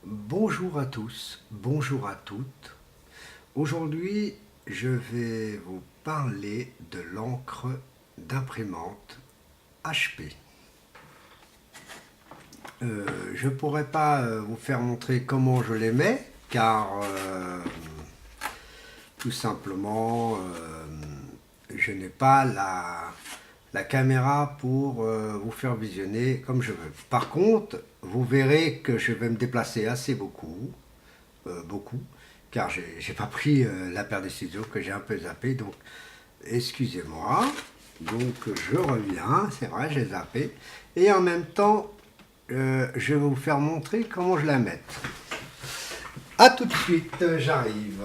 Bonjour à tous, bonjour à toutes. Aujourd'hui, je vais vous parler de l'encre d'imprimante HP. Je ne pourrais pas vous faire montrer comment je les mets, car tout simplement, je n'ai pas la caméra pour vous faire visionner comme je veux. Par contre, vous verrez que je vais me déplacer assez beaucoup, car j'ai pas pris la paire de ciseaux, que j'ai un peu zappé, donc excusez-moi. Donc je reviens, c'est vrai, j'ai zappé. Et en même temps, je vais vous faire montrer comment je la mets. A tout de suite, j'arrive.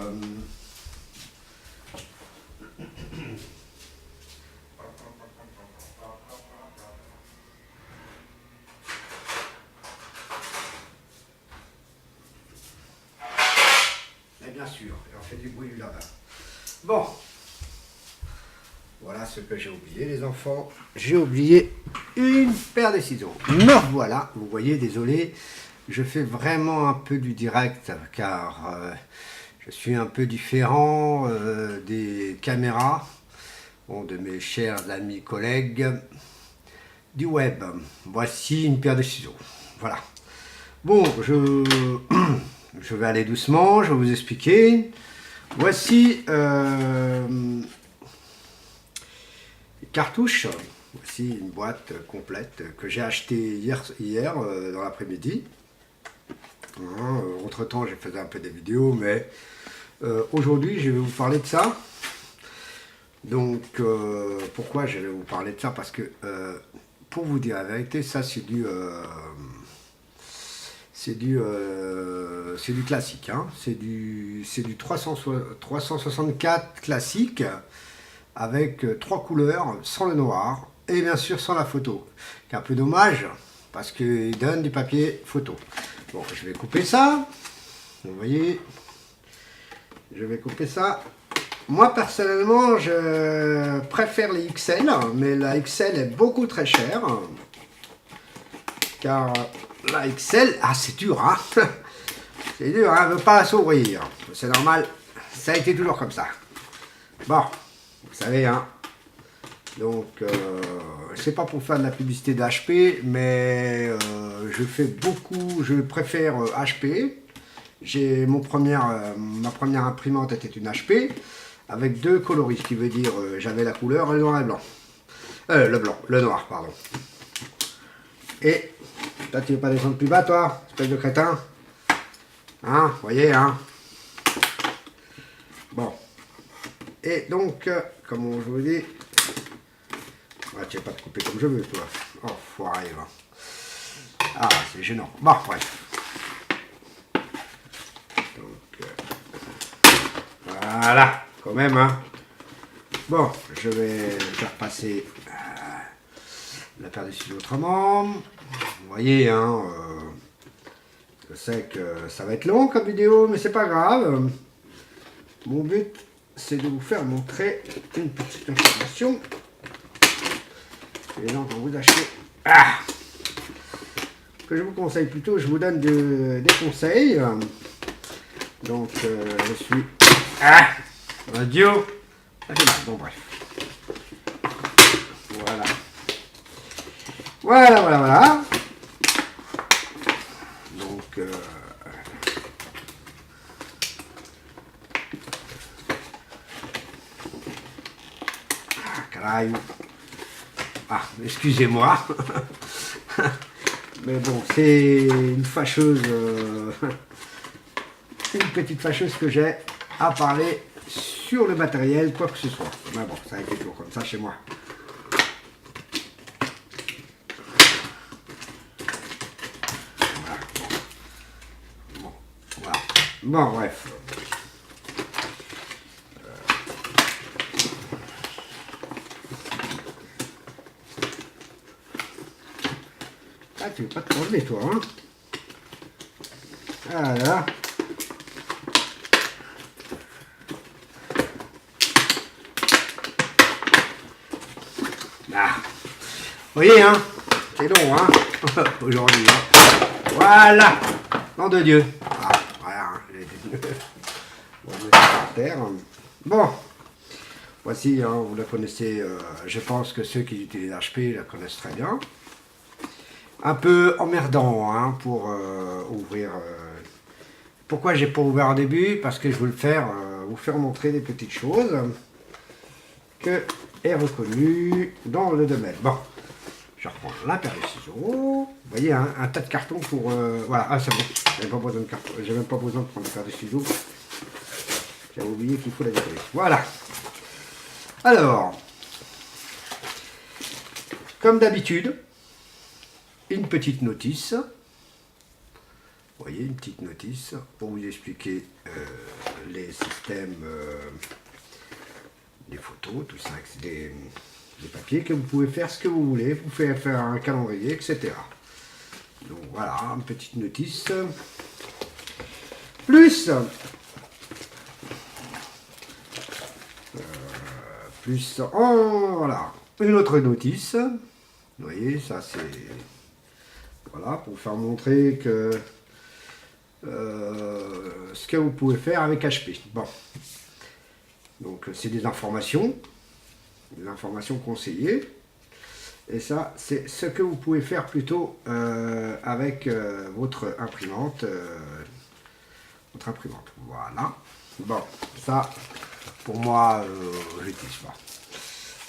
Et bien sûr, on fait du bruit là-bas. Bon, voilà ce que j'ai oublié, les enfants. J'ai oublié une paire de ciseaux. Me voilà, vous voyez, désolé. Je fais vraiment un peu du direct, car je suis un peu différent des caméras, bon, de mes chers amis collègues du web. Voici une paire de ciseaux. Voilà. Bon, je vais aller doucement, je vais vous expliquer. Voici cartouches. Voici une boîte complète que j'ai achetée hier dans l'après-midi. Entre temps, j'ai fait un peu des vidéos, mais aujourd'hui, je vais vous parler de ça. Donc, pourquoi je vais vous parler de ça? Parce que, pour vous dire la vérité, ça c'est du classique, hein. C'est du 364 classique, avec trois couleurs, sans le noir, et bien sûr sans la photo. C'est un peu dommage, parce qu'il donne du papier photo. Bon, je vais couper ça. Vous voyez, je vais couper ça. Moi, personnellement, je préfère les XL, mais la XL est beaucoup très chère. Car la XL, ah c'est dur, hein. C'est dur, hein, elle ne veut pas s'ouvrir. C'est normal, ça a été toujours comme ça. Bon, vous savez, hein. Donc, c'est pas pour faire de la publicité d'HP, mais je préfère HP. Ma première imprimante était une HP, avec deux coloris, ce qui veut dire j'avais la couleur et le noir et blanc. Le noir, pardon. Et, toi tu veux pas descendre plus bas, toi, espèce de crétin? Hein, vous voyez, hein. Bon. Et donc, comme je vous dis, ah, tu vas pas te couper comme je veux, toi. Oh, foiré, va. Ah, c'est gênant. Bon, bref. Donc, voilà, quand même, hein. Bon, je vais faire passer la paire de ciseaux autrement. Vous voyez, hein, je sais que ça va être long comme vidéo, mais c'est pas grave. Mon but, c'est de vous faire montrer une petite information. Et là, quand vous achetez, que je vous conseille plutôt, je vous donne des conseils. Donc, je suis radio. Bon, bref. Voilà. Donc, caraïou. Ah, excusez-moi. Mais bon, c'est une fâcheuse, une petite fâcheuse que j'ai à parler sur le matériel, quoi que ce soit. Mais bon, ça a été toujours comme ça chez moi. Voilà. Bon, bref. Ah, tu veux pas te relever, toi, hein? Voilà. Ah. Vous voyez, hein? C'est long, hein? Aujourd'hui, hein? Voilà. Nom de Dieu. Ah, voilà. On va mettre ça par terre. Bon. Voici, hein, vous la connaissez. Je pense que ceux qui utilisent HP la connaissent très bien. Un peu emmerdant hein, pour ouvrir. Pourquoi j'ai pas ouvert au début? Parce que je veux vous faire montrer des petites choses que est reconnu dans le domaine. Bon, je reprends la paire de ciseaux. Vous voyez, hein, un tas de cartons pour... voilà, ah, c'est bon. J'ai même pas besoin de carton. J'ai même pas besoin de prendre une paire de ciseaux. J'avais oublié qu'il faut la décoller. Voilà. Alors, comme d'habitude, une petite notice. Vous voyez, une petite notice pour vous expliquer les systèmes, des photos, tout ça, des papiers que vous pouvez faire ce que vous voulez. Vous pouvez faire un calendrier, etc. Donc voilà, une petite notice. Plus, voilà, une autre notice. Vous voyez, ça c'est... Voilà, pour faire montrer que... ce que vous pouvez faire avec HP. Bon, donc c'est des informations conseillées, et ça c'est ce que vous pouvez faire plutôt avec votre imprimante, voilà. Bon, ça pour moi j'utilise pas.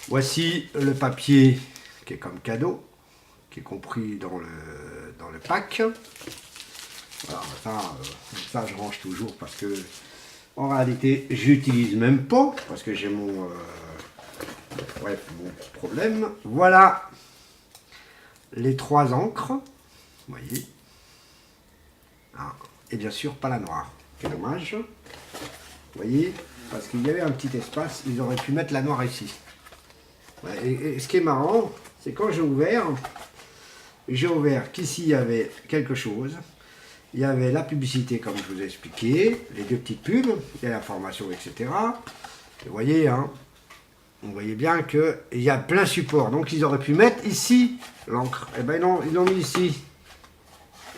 Voici le papier qui est comme cadeau, qui est compris dans le pack. Voilà, ça je range toujours parce que en réalité j'utilise même pas parce que j'ai mon problème. Voilà les 3 encres, vous voyez. Ah, et bien sûr pas la noire, c'est dommage. Vous voyez, parce qu'il y avait un petit espace, ils auraient pu mettre la noire ici. Ouais, et ce qui est marrant, c'est quand j'ai ouvert qu'ici il y avait quelque chose. Il y avait la publicité, comme je vous ai expliqué, les 2 petites pubs, et l'information, etc. Et vous voyez, hein, vous voyez bien qu'il y a plein support. Donc ils auraient pu mettre ici l'encre. Eh ben non, ils l'ont mis ici.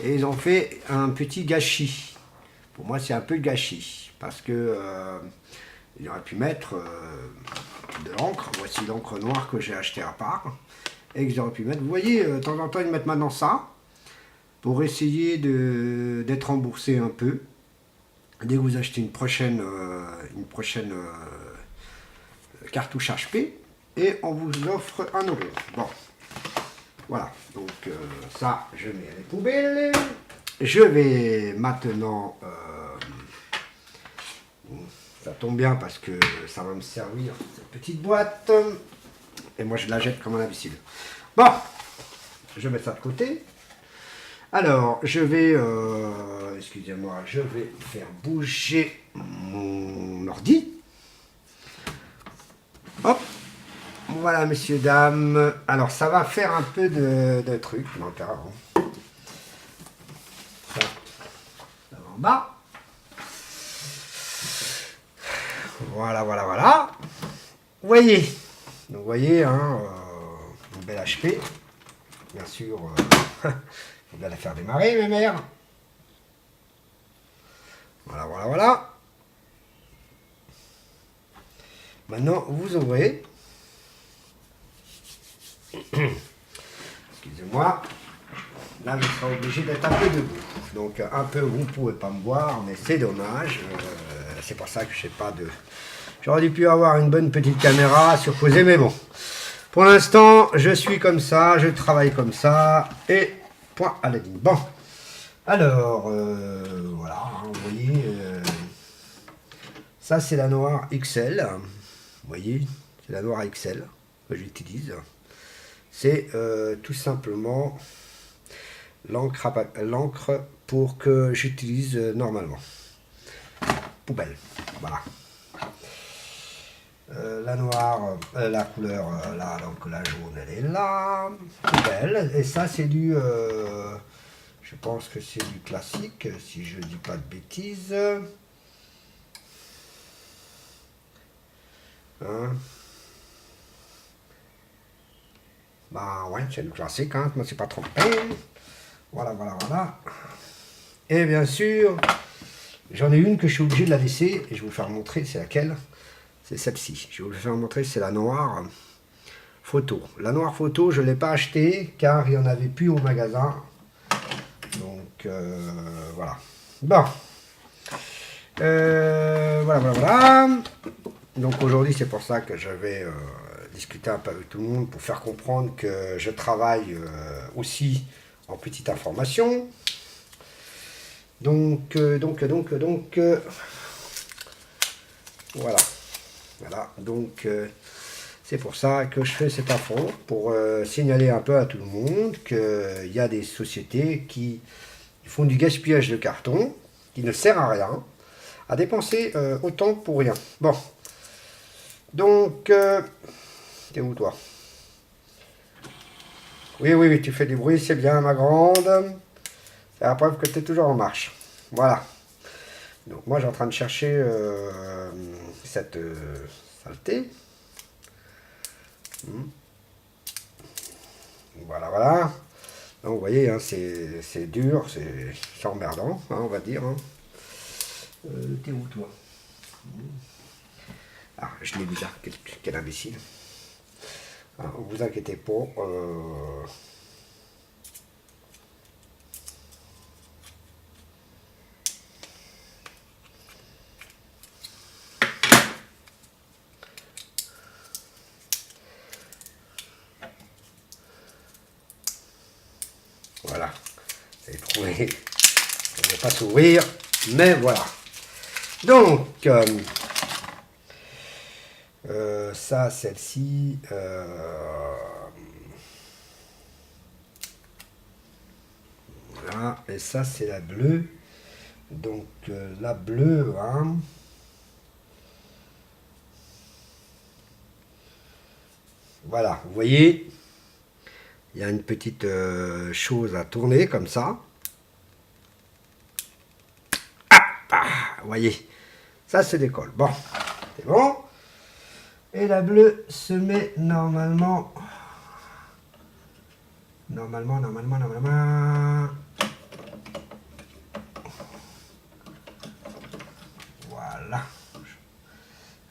Et ils ont fait un petit gâchis. Pour moi, c'est un peu le gâchis. Parce que ils auraient pu mettre de l'encre. Voici l'encre noire que j'ai acheté à part. Et qu'ils auraient pu mettre, vous voyez, de temps en temps, ils mettent maintenant ça. Pour essayer d'être remboursé un peu, dès que vous achetez une prochaine cartouche HP, et on vous offre 1 €. Bon, voilà, donc ça, je mets à les poubelles. Je vais maintenant, ça tombe bien parce que ça va me servir, cette petite boîte, et moi je la jette comme un imbécile. Bon, je mets ça de côté. Alors, je vais, excusez-moi, je vais faire bouger mon ordi. Hop, voilà, messieurs, dames. Alors, ça va faire un peu de trucs, carrément. Ça va en bas. Voilà, voilà, voilà. Vous voyez, donc, vous voyez, hein, une belle HP. Bien sûr, il va la faire démarrer, mes mères. Voilà, voilà, voilà. Maintenant, vous ouvrez. Excusez-moi. Là, je serai obligé d'être un peu debout. Donc, un peu, vous ne pouvez pas me voir, mais c'est dommage. C'est pour ça que je sais pas de... J'aurais dû pu avoir une bonne petite caméra surposée, mais bon. Pour l'instant, je suis comme ça, je travaille comme ça, et point à la ligne. Bon, alors, voilà, hein, vous voyez, ça c'est la noire XL, vous voyez, c'est la noire XL que j'utilise. C'est tout simplement l'encre pour que j'utilise normalement. Poubelle, voilà. La noire, la couleur là, donc la jaune elle est là, poubelle, et ça c'est du, je pense que c'est du classique, si je dis pas de bêtises. Hein? Bah ouais, c'est du classique, hein, je ne me suis pas trompé. Voilà, voilà, voilà. Et bien sûr, j'en ai une que je suis obligé de la laisser. Et je vais vous faire montrer, c'est laquelle? C'est celle-ci. Je vais vous faire montrer, c'est la noire photo. La noire photo, je ne l'ai pas achetée car il n'y en avait plus au magasin. Donc, voilà. Bon. Voilà. Donc aujourd'hui, c'est pour ça que je vais discuter un peu avec tout le monde pour faire comprendre que je travaille aussi en petite information. Donc, voilà. Donc, c'est pour ça que je fais cet affront, pour signaler un peu à tout le monde qu'il y a des sociétés qui font du gaspillage de carton, qui ne sert à rien, à dépenser autant pour rien. Bon. Donc, t'es où toi? Oui, tu fais du bruit, c'est bien ma grande. C'est la preuve que tu es toujours en marche. Voilà. Donc moi, j'ai en train de chercher cette saleté. Voilà. Donc vous voyez, hein, c'est dur, c'est emmerdant, hein, on va dire. Hein. T'es où toi? Ah, je l'ai vu là, quel imbécile. Ah, vous inquiétez pas. Voilà. Vous avez trouvé. Je ne vais pas s'ouvrir, mais voilà. Donc, ça, celle-ci, voilà, et ça, c'est la bleue. Donc, la bleue, hein, voilà, vous voyez, il y a une petite chose à tourner comme ça. Vous voyez, ça se décolle. Bon, c'est bon. Et la bleue se met normalement. Normalement. Voilà.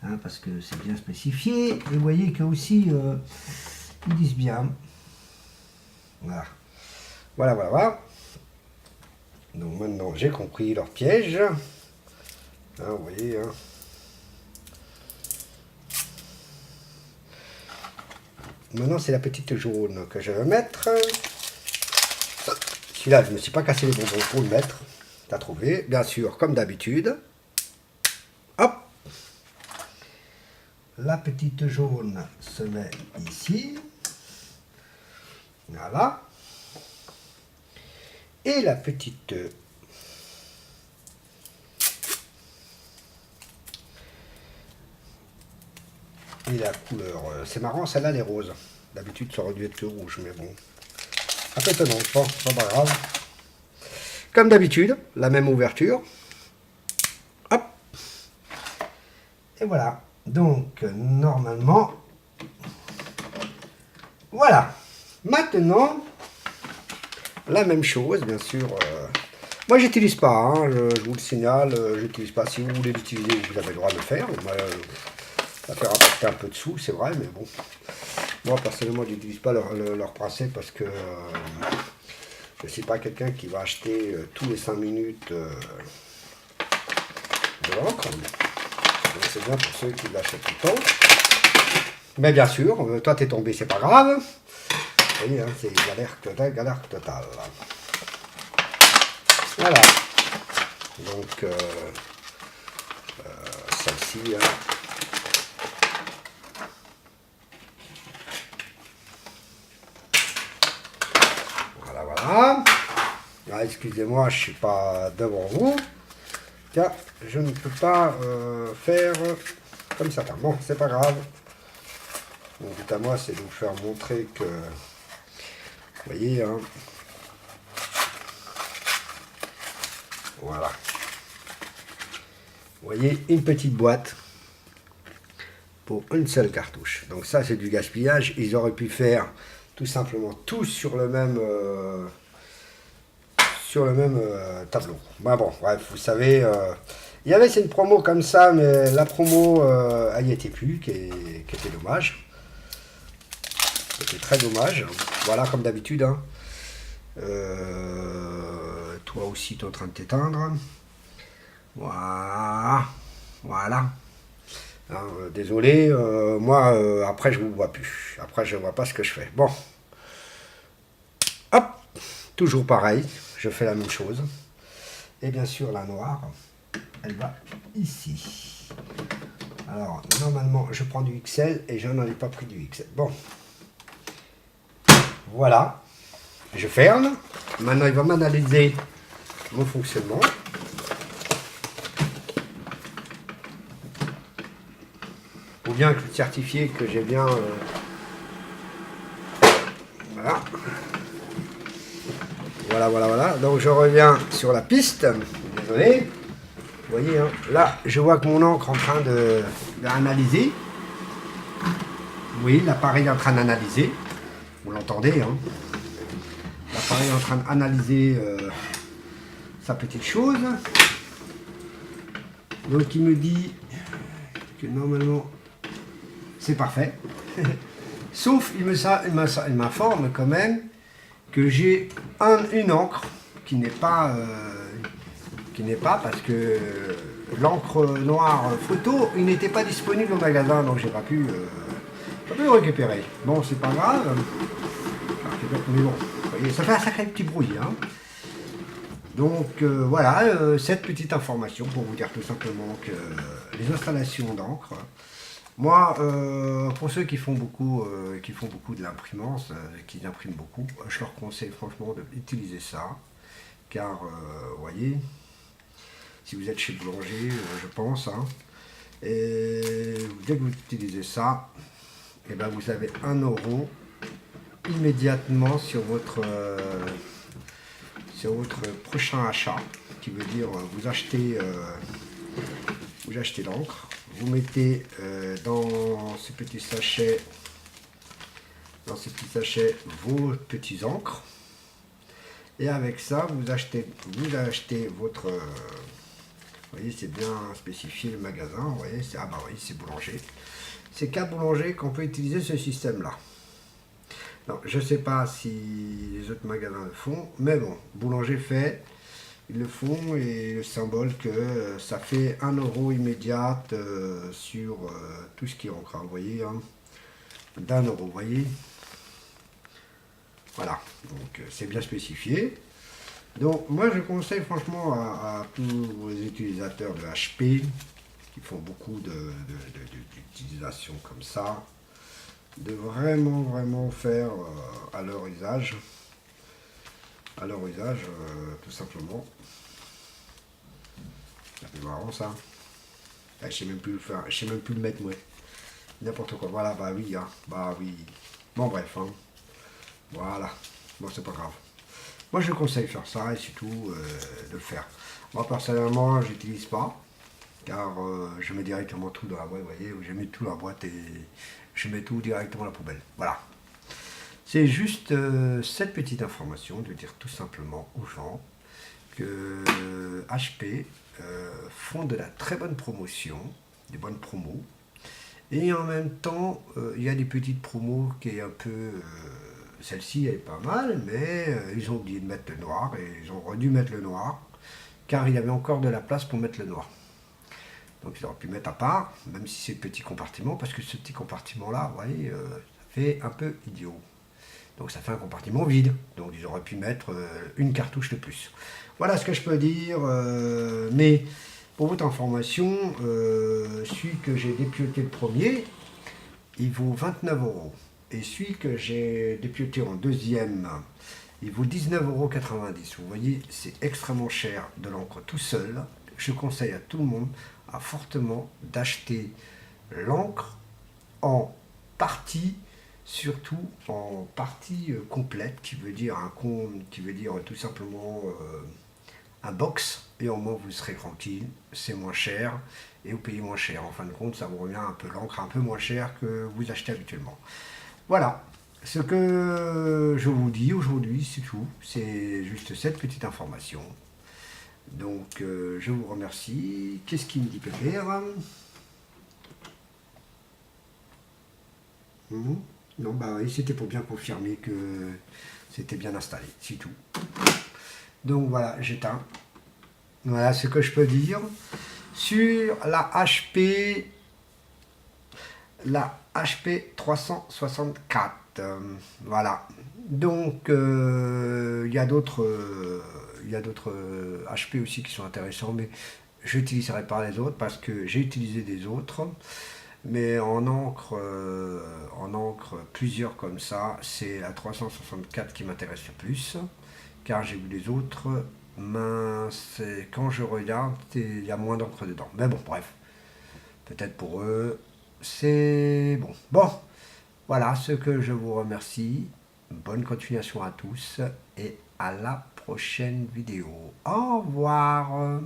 Hein, parce que c'est bien spécifié. Et vous voyez que aussi, ils disent bien. Voilà. Donc maintenant, j'ai compris leur piège. Hein, vous voyez, hein. Maintenant, c'est la petite jaune que je vais mettre. Celui-là, je ne me suis pas cassé les bonbons pour le mettre. T'as trouvé, bien sûr, comme d'habitude. Hop. La petite jaune se met ici. Voilà. Et la petite... Et la couleur, c'est marrant, celle-là, elle est rose. D'habitude, ça aurait dû être rouge, mais bon. Un peu étonnant, bon, c'est pas grave. Comme d'habitude, la même ouverture. Hop. Et voilà. Donc, normalement, voilà. Maintenant, la même chose, bien sûr. Moi, j'utilise pas, hein, je vous le signale, j'utilise pas. Si vous voulez l'utiliser, vous avez le droit de le faire. Moi, ça fait rapporter un peu de sous, c'est vrai, mais bon. Moi, personnellement, je n'utilise pas leur principe parce que je ne suis pas quelqu'un qui va acheter tous les 5 minutes de l'encre. Donc, c'est bien pour ceux qui l'achètent tout le temps. Mais bien sûr, toi, t'es tombé, c'est pas grave. Vous voyez, hein, c'est galère totale. Voilà. Donc, celle-ci... Voilà. Ah, excusez-moi, je ne suis pas devant vous. Car je ne peux pas faire comme ça. Bon, c'est pas grave. Mon but à moi, c'est de vous faire montrer que... Vous voyez, hein. Voilà. Vous voyez, une petite boîte pour une seule cartouche. Donc ça, c'est du gaspillage. Ils auraient pu faire tout simplement tout sur le même sur le même tableau. Bah bon, bref, vous savez, il y avait une promo comme ça, mais la promo, elle n'y était plus, qui était dommage. C'était très dommage. Voilà, comme d'habitude. Hein. Toi aussi, tu es en train de t'éteindre. Voilà. Voilà. Hein, désolé, moi, après, je ne vous vois plus. Après, je ne vois pas ce que je fais. Bon. Hop. Toujours pareil. Je fais la même chose. Et bien sûr, la noire, elle va ici. Alors, normalement, je prends du XL et je n'en ai pas pris du XL. Bon. Voilà. Je ferme. Maintenant, il va m'analyser mon fonctionnement. Ou bien certifier que j'ai bien... Voilà. Voilà. Donc, je reviens sur la piste. Désolé. Vous voyez, hein, là, je vois que mon encre est en train d'analyser. Oui, l'appareil est en train d'analyser. Vous l'entendez, hein. L'appareil est en train d'analyser sa petite chose. Donc il me dit que normalement c'est parfait. Sauf il m'informe quand même que j'ai une encre qui n'est pas parce que l'encre noire photo il n'était pas disponible au magasin, donc j'ai pas pu le récupérer. Bon, c'est pas grave. Mais bon, vous voyez, ça fait un sacré petit bruit. Hein. Donc voilà, cette petite information pour vous dire tout simplement que les installations d'encre, moi, pour ceux qui font beaucoup de l'imprimance, qui impriment beaucoup, je leur conseille franchement d'utiliser ça, car vous voyez, si vous êtes chez Boulanger, je pense, hein, et dès que vous utilisez ça, et ben vous avez 1 euro immédiatement sur votre prochain achat, qui veut dire vous achetez l'encre, vous mettez dans ces petits sachets vos petits encres, et avec ça vous achetez votre vous voyez, c'est bien spécifié le magasin, vous voyez, c'est bah oui, c'est Boulanger, c'est qu'à Boulanger qu'on peut utiliser ce système là. Non, je ne sais pas si les autres magasins le font, mais bon, Boulanger fait, ils le font, et le symbole que ça fait 1 euro immédiat sur tout ce qui est encre, vous voyez, hein, d'1 euro, vous voyez. Voilà, donc c'est bien spécifié. Donc moi je conseille franchement à tous les utilisateurs de HP, qui font beaucoup d'utilisation comme ça, de vraiment faire à leur usage, tout simplement. C'est marrant ça. Je sais même plus le faire, je sais même plus le mettre, moi. N'importe quoi. Voilà, bah oui, hein. Bah oui. Bon bref, hein. Voilà. Bon, c'est pas grave. Moi je conseille de faire ça et surtout de le faire. Moi personnellement, j'utilise pas, car je mets directement tout dans la boîte, vous voyez, je mets tout dans la boîte et je mets tout directement à la poubelle. Voilà. C'est juste cette petite information de dire tout simplement aux gens que HP font de la très bonne promotion, des bonnes promos, et en même temps il y a des petites promos qui est un peu celle-ci elle est pas mal, mais ils ont oublié de mettre le noir et ils ont dû mettre le noir car il y avait encore de la place pour mettre le noir. Donc ils auraient pu mettre à part, même si c'est petit compartiment, parce que ce petit compartiment là, vous voyez, ça fait un peu idiot. Donc ça fait un compartiment vide, donc ils auraient pu mettre une cartouche de plus. Voilà ce que je peux dire, mais pour votre information, celui que j'ai dépioté le premier, il vaut 29 euros. Et celui que j'ai dépioté en deuxième, il vaut 19,90 €. Vous voyez, c'est extrêmement cher de l'encre tout seul. Je conseille à tout le monde fortement d'acheter l'encre en partie, surtout en partie complète, qui veut dire tout simplement un box, et au moins vous serez tranquille, c'est moins cher et vous payez moins cher. En fin de compte, ça vous revient un peu l'encre un peu moins cher que vous achetez habituellement. Voilà, ce que je vous dis aujourd'hui, c'est tout. C'est juste cette petite information. Donc, je vous remercie. Qu'est-ce qu'il me dit, Pépère? Non, bah oui, c'était pour bien confirmer que c'était bien installé, c'est tout. Donc voilà, j'éteins. Voilà ce que je peux dire. Sur la HP 364. Voilà. Donc, il y a d'autres HP aussi qui sont intéressants, mais je n'utiliserai pas les autres parce que j'ai utilisé des autres. Mais en encre plusieurs comme ça, c'est la 364 qui m'intéresse le plus, car j'ai vu les autres, mince, quand je regarde, il y a moins d'encre dedans. Mais bon, bref, peut-être pour eux, c'est bon. Bon, voilà ce que je vous remercie. Bonne continuation à tous et à la prochaine vidéo. Au revoir.